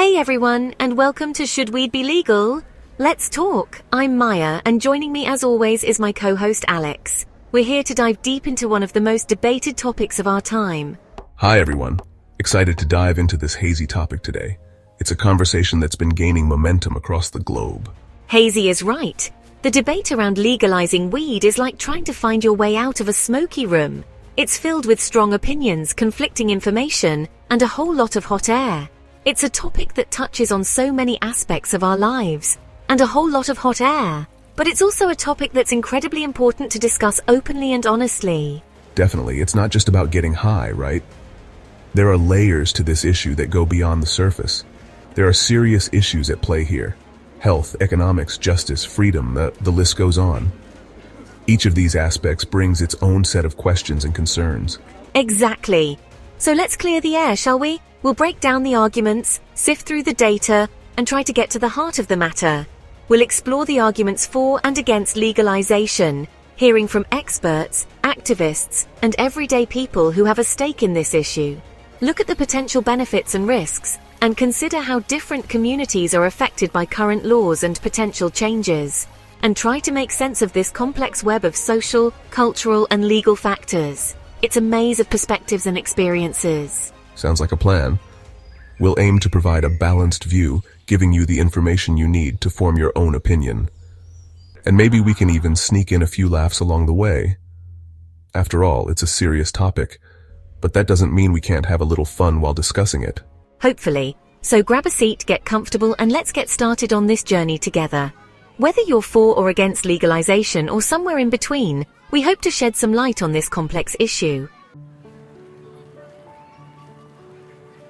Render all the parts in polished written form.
Hey everyone, and welcome to Should Weed Be Legal? Let's talk. I'm Maya, and joining me as always is my co-host Alex. We're here to dive deep into one of the most debated topics of our time. Hi everyone. Excited to dive into this hazy topic today. It's a conversation that's been gaining momentum across the globe. Hazy is right. The debate around legalizing weed is like trying to find your way out of a smoky room. It's filled with strong opinions, conflicting information, and a whole lot of hot air. It's a topic that touches on so many aspects of our lives, and a whole lot of hot air. But it's also a topic that's incredibly important to discuss openly and honestly. Definitely, it's not just about getting high, right? There are layers to this issue that go beyond the surface. There are serious issues at play here. Health, economics, justice, freedom, the list goes on. Each of these aspects brings its own set of questions and concerns. Exactly. So let's clear the air, shall we? We'll break down the arguments, sift through the data, and try to get to the heart of the matter. We'll explore the arguments for and against legalization, hearing from experts, activists, and everyday people who have a stake in this issue. Look at the potential benefits and risks, and consider how different communities are affected by current laws and potential changes, and try to make sense of this complex web of social, cultural, and legal factors. It's a maze of perspectives and experiences. Sounds like a plan. We'll aim to provide a balanced view, giving you the information you need to form your own opinion. And maybe we can even sneak in a few laughs along the way. After all, it's a serious topic, but that doesn't mean we can't have a little fun while discussing it. Hopefully. So grab a seat, get comfortable, and let's get started on this journey together. Whether you're for or against legalization or somewhere in between, we hope to shed some light on this complex issue.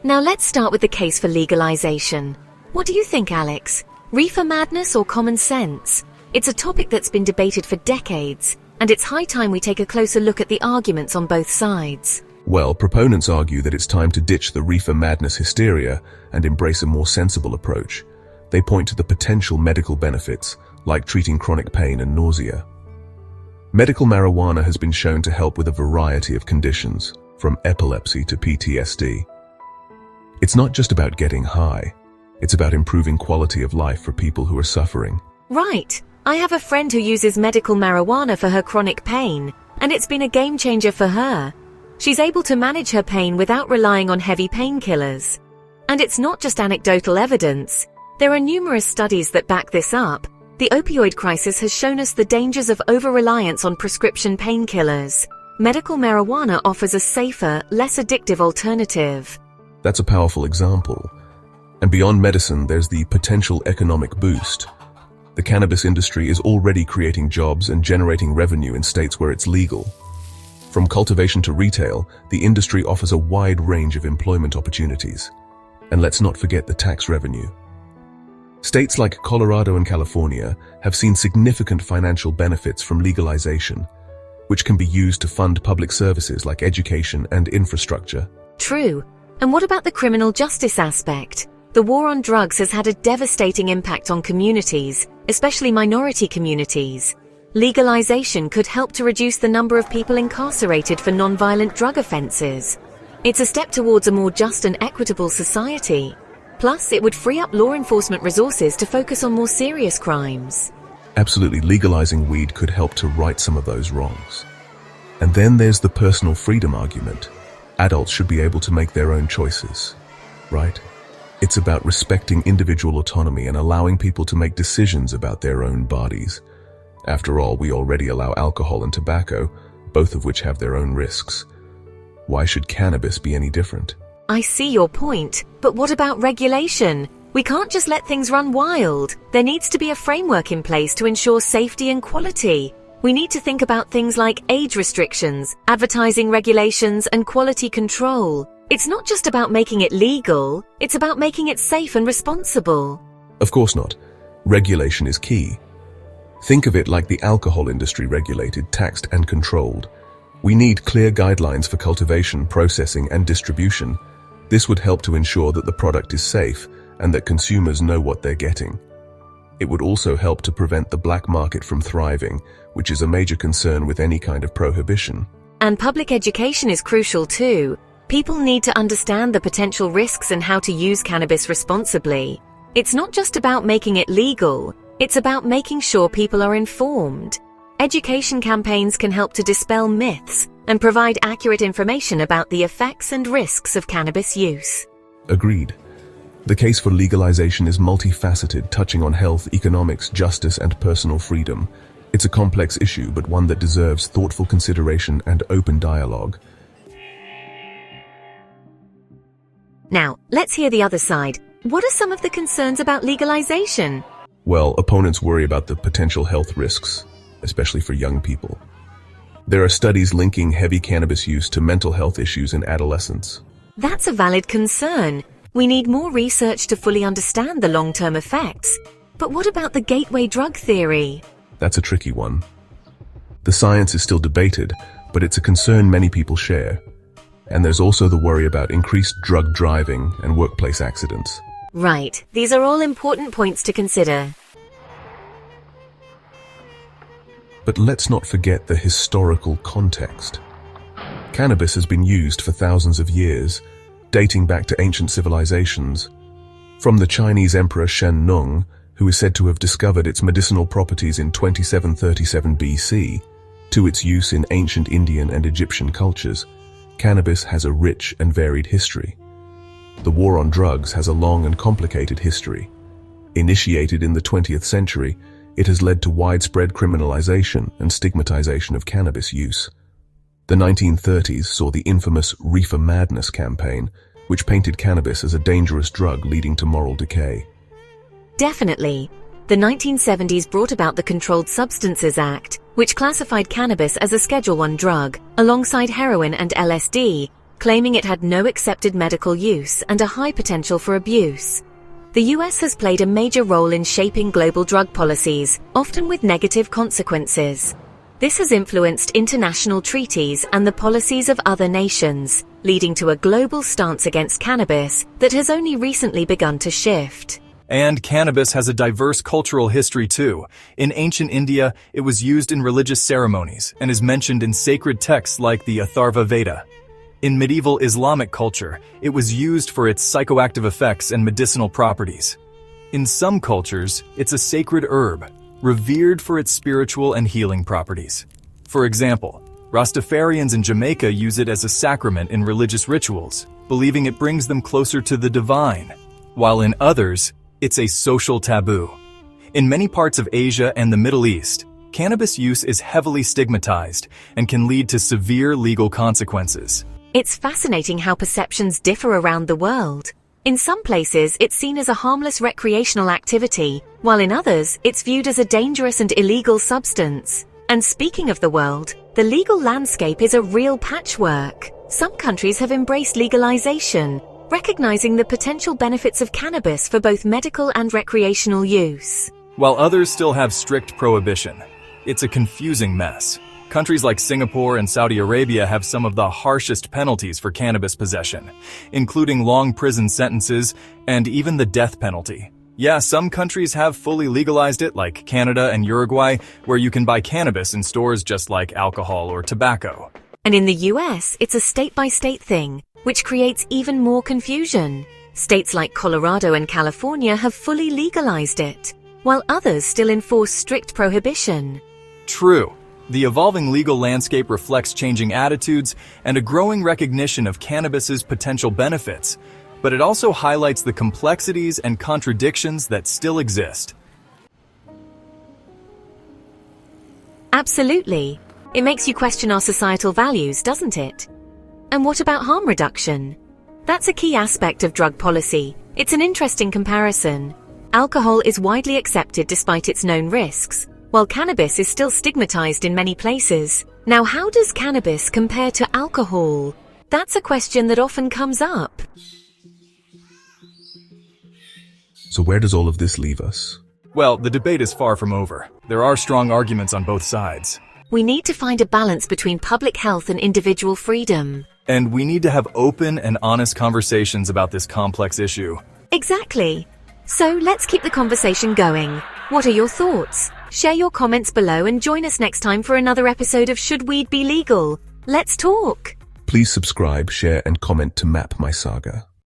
Now let's start with the case for legalization. What do you think, Alex? Reefer madness or common sense? It's a topic that's been debated for decades, and it's high time we take a closer look at the arguments on both sides. Well, proponents argue that it's time to ditch the reefer madness hysteria and embrace a more sensible approach. They point to the potential medical benefits, like treating chronic pain and nausea. Medical marijuana has been shown to help with a variety of conditions, from epilepsy to PTSD. It's not just about getting high. It's about improving quality of life for people who are suffering. Right. I have a friend who uses medical marijuana for her chronic pain, and it's been a game changer for her. She's able to manage her pain without relying on heavy painkillers. And it's not just anecdotal evidence. There are numerous studies that back this up. The opioid crisis has shown us the dangers of over-reliance on prescription painkillers. Medical marijuana offers a safer, less addictive alternative. That's a powerful example. And beyond medicine, there's the potential economic boost. The cannabis industry is already creating jobs and generating revenue in states where it's legal. From cultivation to retail, the industry offers a wide range of employment opportunities. And let's not forget the tax revenue. States like Colorado and California have seen significant financial benefits from legalization, which can be used to fund public services like education and infrastructure. True. And what about the criminal justice aspect? The war on drugs has had a devastating impact on communities, especially minority communities. Legalization could help to reduce the number of people incarcerated for non-violent drug offenses. It's a step towards a more just and equitable society. Plus, it would free up law enforcement resources to focus on more serious crimes. Absolutely, legalizing weed could help to right some of those wrongs. And then there's the personal freedom argument. Adults should be able to make their own choices, right? It's about respecting individual autonomy and allowing people to make decisions about their own bodies. After all, we already allow alcohol and tobacco, both of which have their own risks. Why should cannabis be any different? I see your point, but what about regulation? We can't just let things run wild. There needs to be a framework in place to ensure safety and quality. We need to think about things like age restrictions, advertising regulations, and quality control. It's not just about making it legal, it's about making it safe and responsible. Of course not. Regulation is key. Think of it like the alcohol industry regulated, taxed, and controlled. We need clear guidelines for cultivation, processing, and distribution. This would help to ensure that the product is safe and that consumers know what they're getting. It would also help to prevent the black market from thriving, which is a major concern with any kind of prohibition. And public education is crucial too. People need to understand the potential risks and how to use cannabis responsibly. It's not just about making it legal, it's about making sure people are informed. Education campaigns can help to dispel myths and provide accurate information about the effects and risks of cannabis use. Agreed. The case for legalization is multifaceted, touching on health, economics, justice, and personal freedom. It's a complex issue, but one that deserves thoughtful consideration and open dialogue. Now, let's hear the other side. What are some of the concerns about legalization? Well, opponents worry about the potential health risks, especially for young people. There are studies linking heavy cannabis use to mental health issues in adolescents. That's a valid concern. We need more research to fully understand the long-term effects. But what about the gateway drug theory? That's a tricky one. The science is still debated, but it's a concern many people share. And there's also the worry about increased drug driving and workplace accidents. Right. These are all important points to consider. But let's not forget the historical context. Cannabis has been used for thousands of years, dating back to ancient civilizations. From the Chinese Emperor Shen Nung, who is said to have discovered its medicinal properties in 2737 BC, to its use in ancient Indian and Egyptian cultures, cannabis has a rich and varied history. The war on drugs has a long and complicated history. Initiated in the 20th century, it has led to widespread criminalization and stigmatization of cannabis use. The 1930s saw the infamous Reefer Madness campaign, which painted cannabis as a dangerous drug leading to moral decay. Definitely. The 1970s brought about the Controlled Substances Act, which classified cannabis as a Schedule I drug, alongside heroin and LSD, claiming it had no accepted medical use and a high potential for abuse. The US has played a major role in shaping global drug policies, often with negative consequences. This has influenced international treaties and the policies of other nations, leading to a global stance against cannabis that has only recently begun to shift. And cannabis has a diverse cultural history too. In ancient India, it was used in religious ceremonies and is mentioned in sacred texts like the Atharva Veda. In medieval Islamic culture, it was used for its psychoactive effects and medicinal properties. In some cultures, it's a sacred herb, revered for its spiritual and healing properties. For example, Rastafarians in Jamaica use it as a sacrament in religious rituals, believing it brings them closer to the divine, while in others, it's a social taboo. In many parts of Asia and the Middle East, cannabis use is heavily stigmatized and can lead to severe legal consequences. It's fascinating how perceptions differ around the world. In some places, it's seen as a harmless recreational activity, while in others, it's viewed as a dangerous and illegal substance. And speaking of the world, the legal landscape is a real patchwork. Some countries have embraced legalization, recognizing the potential benefits of cannabis for both medical and recreational use, while others still have strict prohibition. It's a confusing mess. Countries like Singapore and Saudi Arabia have some of the harshest penalties for cannabis possession, including long prison sentences and even the death penalty. Yeah, some countries have fully legalized it, like Canada and Uruguay, where you can buy cannabis in stores just like alcohol or tobacco. And in the US, it's a state-by-state thing, which creates even more confusion. States like Colorado and California have fully legalized it, while others still enforce strict prohibition. True. The evolving legal landscape reflects changing attitudes and a growing recognition of cannabis's potential benefits, but it also highlights the complexities and contradictions that still exist. Absolutely. It makes you question our societal values, doesn't it? And what about harm reduction? That's a key aspect of drug policy. It's an interesting comparison. Alcohol is widely accepted despite its known risks, while cannabis is still stigmatized in many places. Now, how does cannabis compare to alcohol? That's a question that often comes up. So where does all of this leave us? Well, the debate is far from over. There are strong arguments on both sides. We need to find a balance between public health and individual freedom. And we need to have open and honest conversations about this complex issue. Exactly. So let's keep the conversation going. What are your thoughts? Share your comments below and join us next time for another episode of Should Weed Be Legal? Let's talk! Please subscribe, share, and comment to map my saga.